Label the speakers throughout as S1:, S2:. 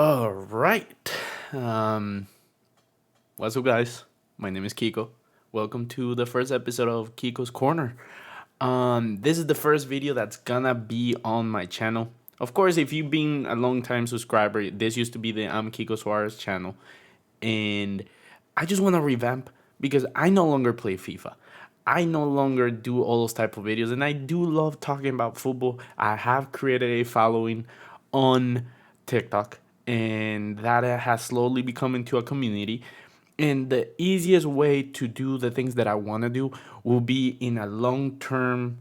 S1: All right. Um, what's up, guys? My name is Kiko. Welcome to the first episode of Kiko's Corner. This is the first video that's gonna be on my channel. Of course, if you've been a long time subscriber, this used to be the ImKikoSuarez channel, and I just want to revamp because I no longer play FIFA. I no longer do all those type of videos, and I do love talking about football. I have created a following on TikTok, and that has slowly become into a community. And the easiest way to do the things that I want to do will be in a long term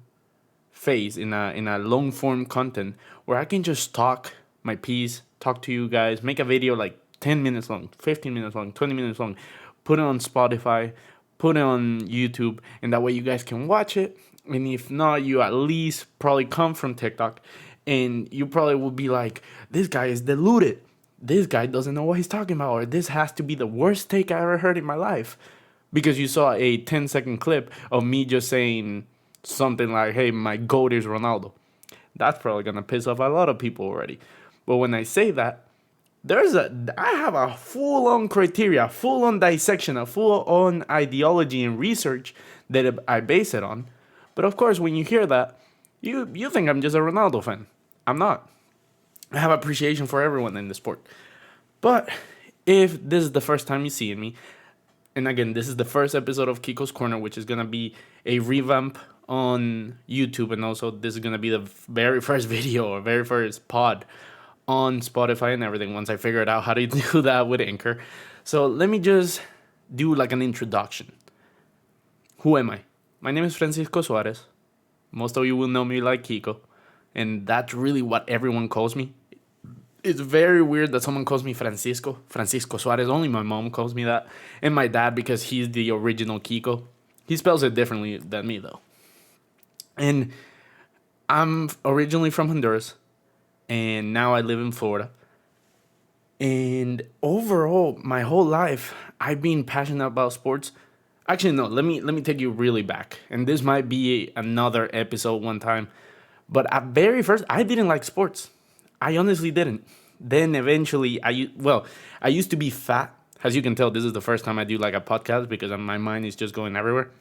S1: phase, in a long form content where I can just talk my piece, talk to you guys, make a video like 10 minutes long, 15 minutes long, 20 minutes long, put it on Spotify, put it on YouTube, and that way you guys can watch it. And if not, you at least probably come from TikTok and you probably will be like, this guy is deluded. This guy doesn't know what he's talking about, or this has to be the worst take I ever heard in my life. Because you saw a 10-second clip of me just saying something like, hey, my GOAT is Ronaldo. That's probably going to piss off a lot of people already. But when I say that, I have a full-on criteria, full-on dissection, a full-on ideology and research that I base it on. But of course, when you hear that, you think I'm just a Ronaldo fan. I'm not. I have appreciation for everyone in the sport. But if this is the first time you see me, and again, this is the first episode of Kiko's Corner, which is going to be a revamp on YouTube, and also this is going to be the very first video or very first pod on Spotify and everything once I figured out how to do that with Anchor. So let me just do like an introduction. Who am I? My name is ImKikoSuarez. Most of you will know me like Kiko, and that's really what everyone calls me. It's very weird that someone calls me Francisco Suarez. Only my mom calls me that, and my dad because he's the original Kiko. He spells it differently than me though. And I'm originally from Honduras, and now I live in Florida. And overall, my whole life, I've been passionate about sports. Actually, no. Let me take you really back, and this might be another episode one time. But at very first, I didn't like sports. I honestly didn't. Then eventually, I used to be fat. As you can tell, this is the first time I do like a podcast because my mind is just going everywhere.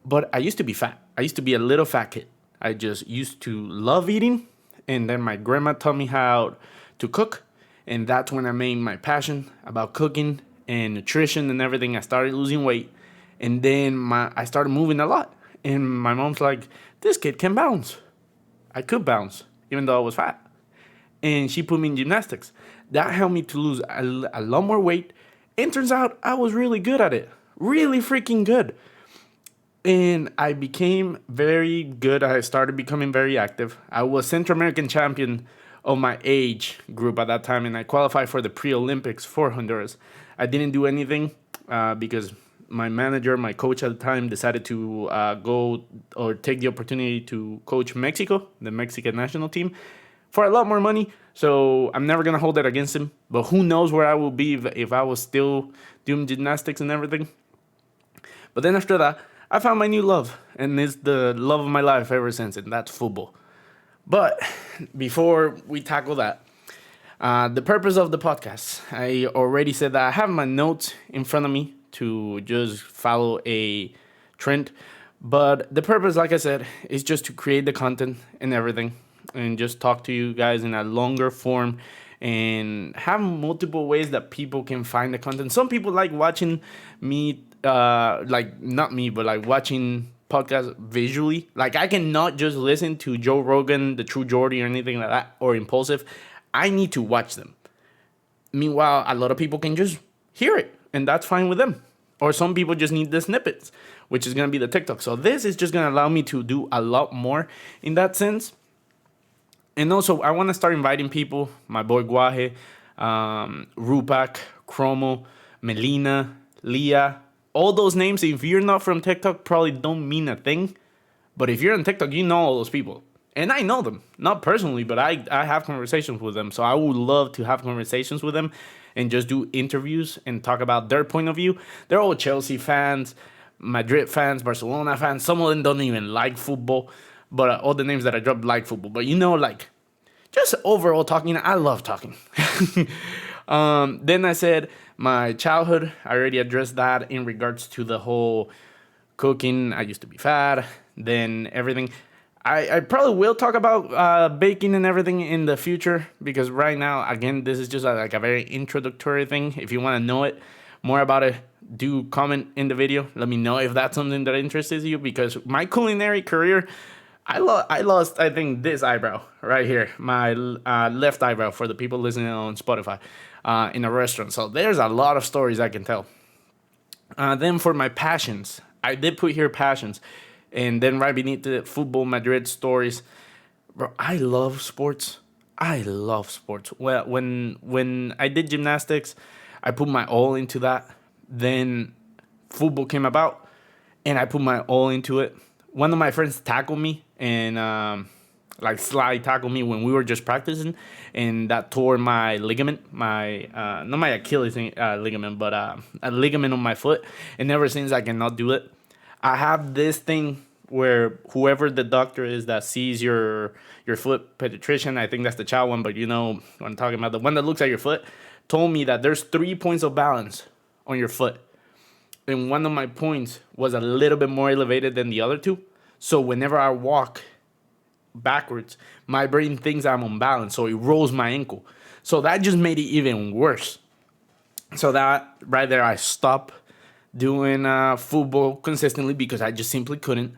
S1: But I used to be fat. I used to be a little fat kid. I just used to love eating. And then my grandma taught me how to cook. And that's when I made my passion about cooking and nutrition and everything. I started losing weight. And then I started moving a lot. And my mom's like, this kid can bounce. I could bounce, even though I was fat. And she put me in gymnastics. That helped me to lose a lot more weight. And turns out I was really good at it. Really freaking good. And I became very good. I started becoming very active. I was Central American champion of my age group at that time. And I qualified for the pre-Olympics for Honduras. I didn't do anything because my manager, my coach at the time, decided to go or take the opportunity to coach Mexico, the Mexican national team, for a lot more money. So I'm never going to hold that against him. But who knows where I will be if I was still doing gymnastics and everything. But then after that, I found my new love. And it's the love of my life ever since. And that's football. But before we tackle that, the purpose of the podcast, I already said that I have my notes in front of me to just follow a trend. But the purpose, like I said, is just to create the content and everything and just talk to you guys in a longer form and have multiple ways that people can find the content. Some people like watching me, like not me, but like watching podcasts visually. Like I cannot just listen to Joe Rogan, The True Geordie or anything like that, or Impulsive. I need to watch them. Meanwhile, a lot of people can just hear it, and that's fine with them. Or some people just need the snippets, which is going to be the TikTok. So this is just going to allow me to do a lot more in that sense. And also, I want to start inviting people, my boy Guaje, Rupak, Chromo, Melina, Leah, all those names. If you're not from TikTok, probably don't mean a thing. But if you're on TikTok, you know all those people. And I know them, not personally, but I have conversations with them. So I would love to have conversations with them and just do interviews and talk about their point of view. They're all Chelsea fans, Madrid fans, Barcelona fans. Some of them don't even like football, but all the names that I dropped like football. But like, just overall talking, I love talking. Then I said my childhood. I already addressed that in regards to the whole cooking. I used to be fat. Then everything. I probably will talk about baking and everything in the future because right now, again, this is just like a very introductory thing. If you want to know it more about it, do comment in the video. Let me know if that's something that interests you because my culinary career, I lost, I think, this eyebrow right here, my left eyebrow for the people listening on Spotify in a restaurant. So there's a lot of stories I can tell. Then for my passions, I did put here passions. And then right beneath the Football Madrid stories, bro, I love sports. I love sports. Well, when I did gymnastics, I put my all into that. Then football came about, and I put my all into it. One of my friends tackled me and like slide tackled me when we were just practicing, and that tore my ligament, my not my Achilles ligament, but a ligament on my foot. And ever since I cannot do it. I have this thing where whoever the doctor is that sees your foot pediatrician, I think that's the child one, but you know what I'm talking about, the one that looks at your foot, told me that there's 3 points of balance on your foot. And one of my points was a little bit more elevated than the other two. So whenever I walk backwards, my brain thinks I'm unbalanced, so it rolls my ankle. So that just made it even worse. So that right there, I stopped doing football consistently because I just simply couldn't.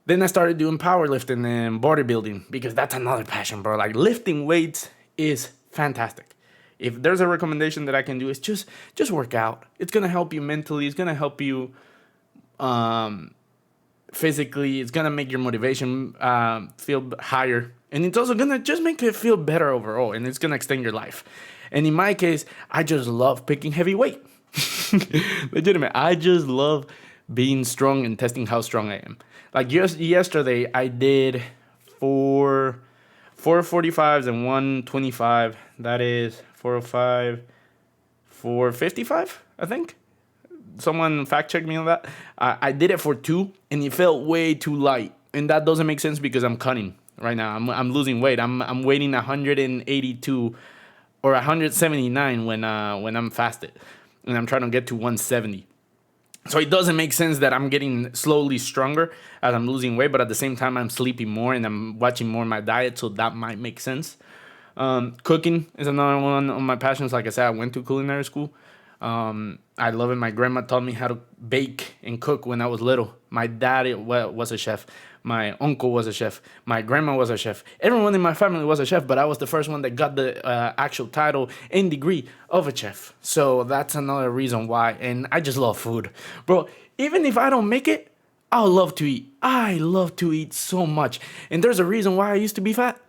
S1: Then I started doing powerlifting and bodybuilding because that's another passion, bro. Like lifting weights is fantastic. If there's a recommendation that I can do, it's just work out. It's gonna help you mentally. It's gonna help you physically. It's gonna make your motivation feel higher, and it's also gonna just make it feel better overall, and it's gonna extend your life. And in my case, I just love picking heavy weight. Legitimate. I just love being strong and testing how strong I am. Like yesterday, I did four 45s and 125. That is 405, 455, I think. Someone fact checked me on that. I did it for 2, and it felt way too light. And that doesn't make sense because I'm cutting right now. I'm losing weight. I'm weighing 182 or 179 when I'm fasted. And I'm trying to get to 170. So it doesn't make sense that I'm getting slowly stronger as I'm losing weight, but at the same time, I'm sleeping more and I'm watching more of my diet, so that might make sense. Cooking is another one of my passions. Like I said, I went to culinary school. I love it. My grandma taught me how to bake and cook when I was little. My dad was a chef. My uncle was a chef. My grandma was a chef. Everyone in my family was a chef, but I was the first one that got the actual title and degree of a chef. So that's another reason why. And I just love food. Bro, even if I don't make it, I love to eat. I love to eat so much. And there's a reason why I used to be fat.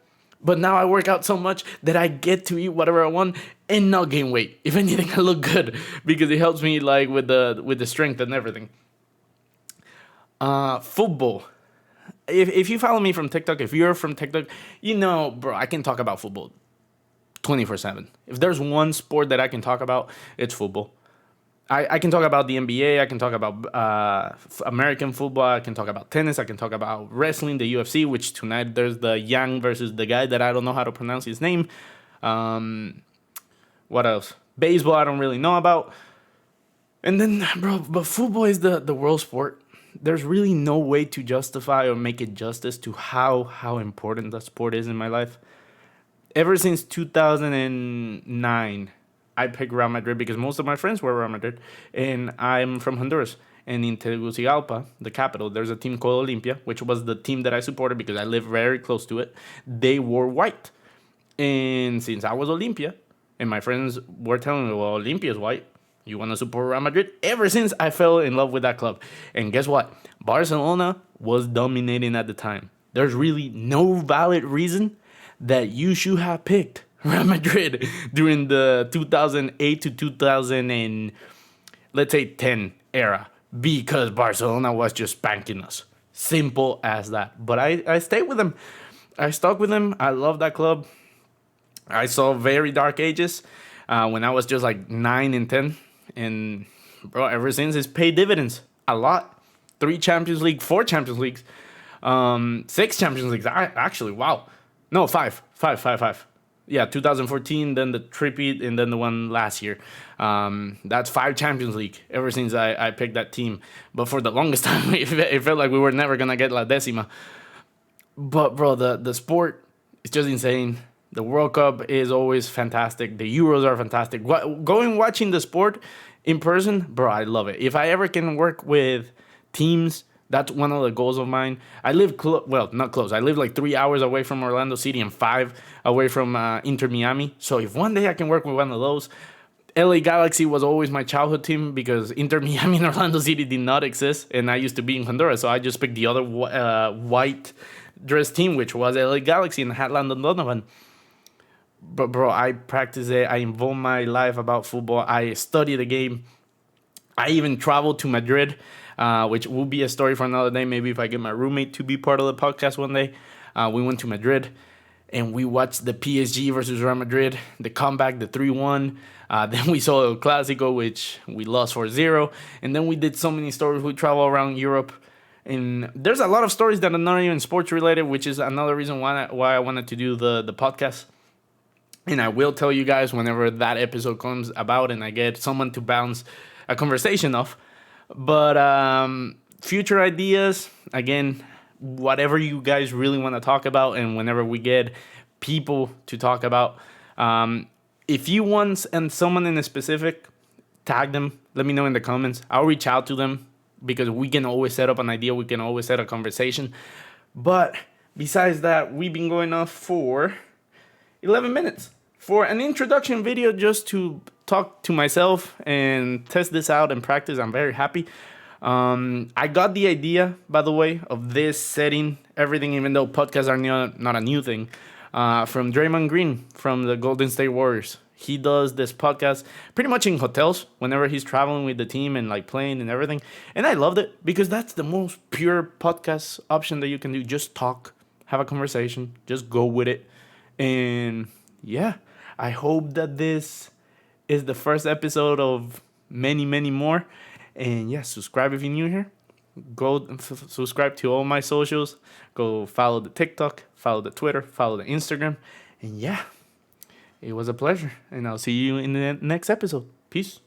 S1: But now I work out so much that I get to eat whatever I want and not gain weight. If anything, I look good because it helps me like with the strength and everything. Football. If you follow me from TikTok, if you're from TikTok, you know, bro, I can talk about football 24/7. If there's one sport that I can talk about, it's football. I can talk about the NBA. I can talk about American football. I can talk about tennis. I can talk about wrestling, the UFC, which tonight there's the Yang versus the guy that I don't know how to pronounce his name. What else? Baseball, I don't really know about. And then, bro, but football is the world sport. There's really no way to justify or make it justice to how important that sport is in my life. Ever since 2009, I picked Real Madrid because most of my friends were Real Madrid, and I'm from Honduras. And in Tegucigalpa, the capital, there's a team called Olimpia, which was the team that I supported because I live very close to it. They wore white. And since I was Olimpia, and my friends were telling me, well, Olimpia is white, you want to support Real Madrid? Ever since I fell in love with that club. And guess what? Barcelona was dominating at the time. There's really no valid reason that you should have picked Real Madrid during the 2008 to 2000 and let's say 10 era because Barcelona was just spanking us. Simple as that. But I stayed with them. I stuck with them. I love that club. I saw very dark ages when I was just like 9 and 10. And, bro, ever since, it's paid dividends a lot. 3 Champions League, 4 Champions Leagues, 6 Champions Leagues. Actually, wow. No, 5. Yeah, 2014, then the trippeat, and then the one last year. That's 5 Champions League ever since I picked that team. But for the longest time, it felt like we were never gonna get La Decima. But bro, the sport is just insane. The World Cup is always fantastic. The Euros are fantastic. Going watching the sport in person, bro, I love it. If I ever can work with teams, that's one of the goals of mine. I live well, not close. I live like 3 hours away from Orlando City and 5 away from Inter Miami. So if one day I can work with one of those, LA Galaxy was always my childhood team because Inter Miami and Orlando City did not exist, and I used to be in Honduras, so I just picked the other white dress team, which was LA Galaxy, and had Landon Donovan. But bro, I practice it. I involve my life about football. I study the game. I even traveled to Madrid, which will be a story for another day. Maybe if I get my roommate to be part of the podcast one day. We went to Madrid and we watched the PSG versus Real Madrid, the comeback, the 3-1. Then we saw El Clasico, which we lost 4-0. And then we did so many stories. We travel around Europe. And there's a lot of stories that are not even sports related, which is another reason why I wanted to do the podcast. And I will tell you guys whenever that episode comes about and I get someone to bounce a conversation off. But future ideas, again, whatever you guys really want to talk about, and whenever we get people to talk about, if you want and someone in a specific, tag them. Let me know in the comments. I'll reach out to them because we can always set up an idea. We can always set a conversation. But besides that, we've been going off for 11 minutes for an introduction video just to talk to myself and test this out and practice. I'm very happy. I got the idea, by the way, of this setting, everything, even though podcasts are not a new thing, from Draymond Green from the Golden State Warriors. He does this podcast pretty much in hotels whenever he's traveling with the team and like playing and everything. And I loved it because that's the most pure podcast option that you can do. Just talk, have a conversation, just go with it. And yeah, I hope that this is the first episode of many, many more. And yeah, subscribe if you're new here. Go subscribe to all my socials. Go follow the TikTok, follow the Twitter, follow the Instagram. And yeah, it was a pleasure. And I'll see you in the next episode. Peace.